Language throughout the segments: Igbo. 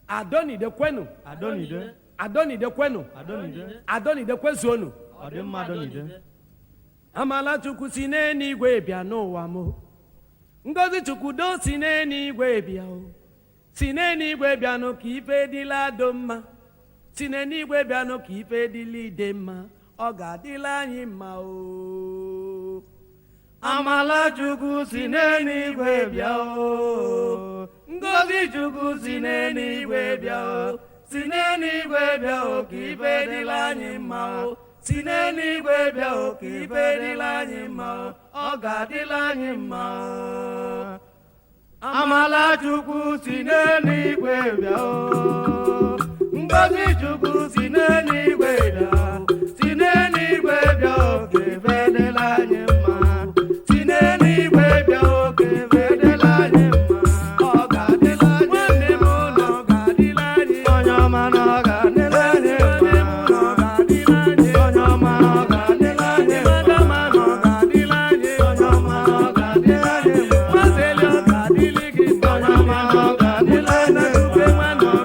Adoni de kwenu. Adoni de kwenu. Adoni de kwezuonu. Amalachukwu si n'eluigwe bịa n'ụwa m. Ngozi Chukwudo si n'eluigwe bịa o. Si n'eluigwe bịa nụ ka ife dịla ado mma. Si n'eluigwe bịa nụ ka ife dịla ide mma. Ọ ga-adịla anyị mma o. Amalachukwu si n'eluigwe bịa o. Ngozi Chukwu si n'eluigwe bịa o. Si n'eluigwe bịa o ka ife dịla anyị mma o. Si n'eluigwe bịa o ka ife dịla anyị mma o. Ọ ga-adịla anyị mma o. Amalachukwu si n'eluigwe bịa o. Ngozi Chukwu si n'eluigwe bịa o. Si n'eluigwe bịa o ka ife dịla anyị mma. Si n'eluigwe bịa o ka ife dịla anyị mma. Ọ ga-adịla anyị mma. Nwanne m ụlọ ga-adịla anyị. Onye ọma na ọ ga-adịla anyị mma. Onye ọma na ọ ga-adịla anyị. Madama na ọ ga-adịla anyị. Onye ọma na ọ ga-adịla anyị mma. Mazeli ọ ga-adịlị gị. Onye ọma na ọ ga-adịla anyị mma. Ube nwa na ọ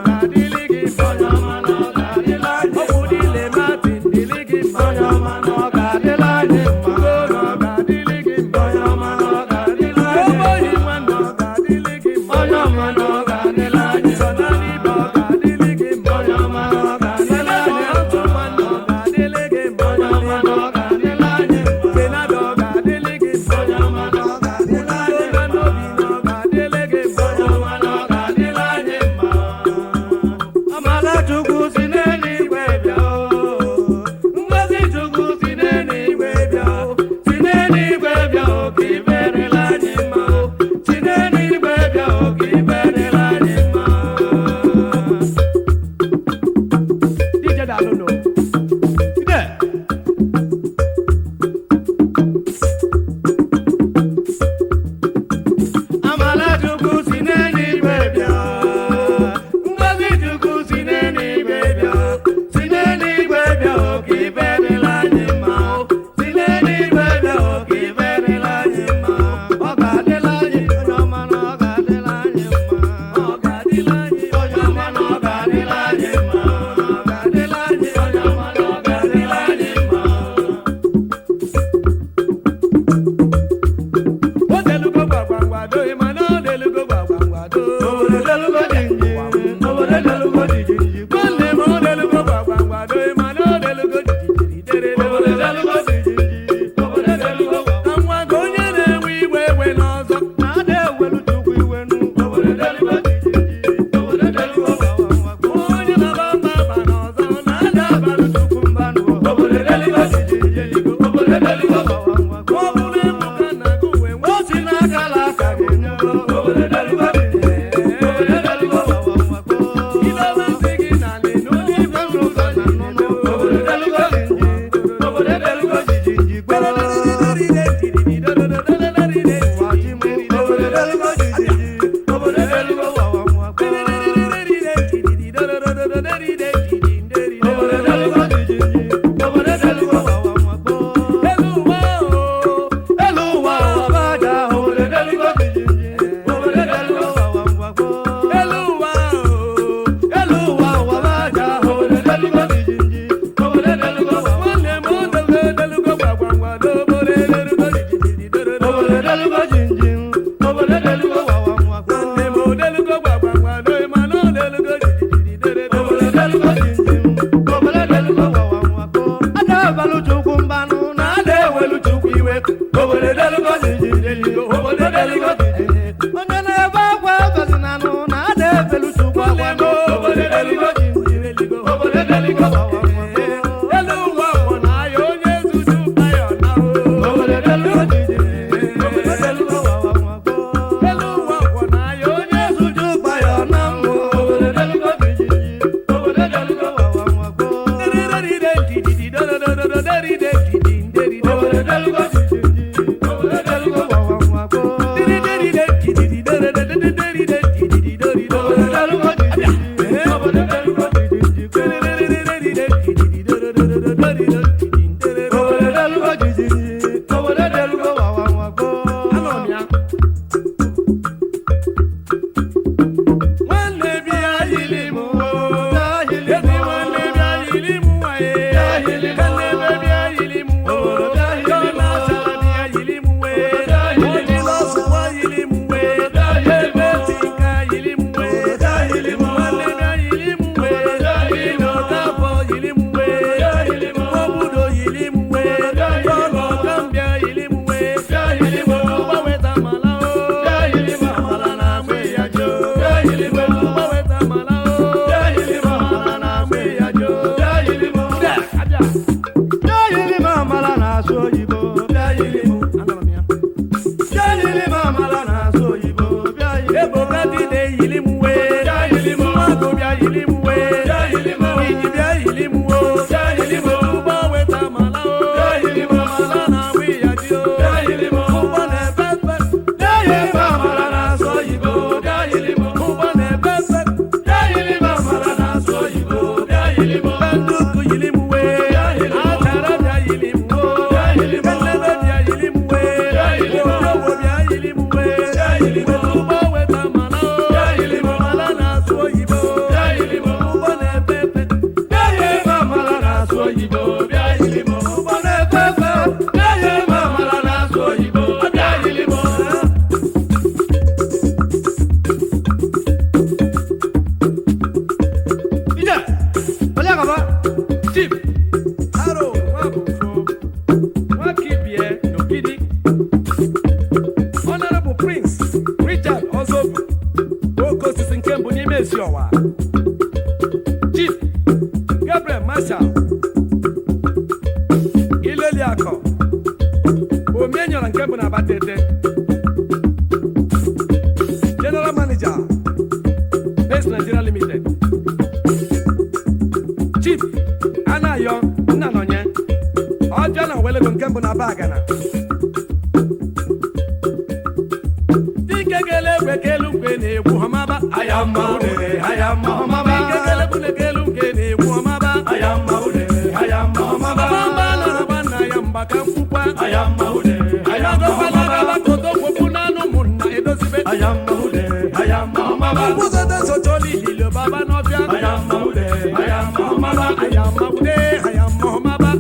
Chief Gabriel Marshal Ileliako Omenyo na nke bụ na Abatete General Manager Base Nigeria Limited Chief Anayo Nnanonye Ọjọọ na Welego nke bụ na Bagana Dike gele bekelu nke na-egwu omaba ayama omaba Dike gele bekelu nke na-egwu omaba ayama omaba Bamba na bana ya mbaka mkpukwa ayama omaba Koto kwopu na munna edozibe ayama omaba Muzada socholi lilo baba nofia ayama omaba ayama omaba ayama omaba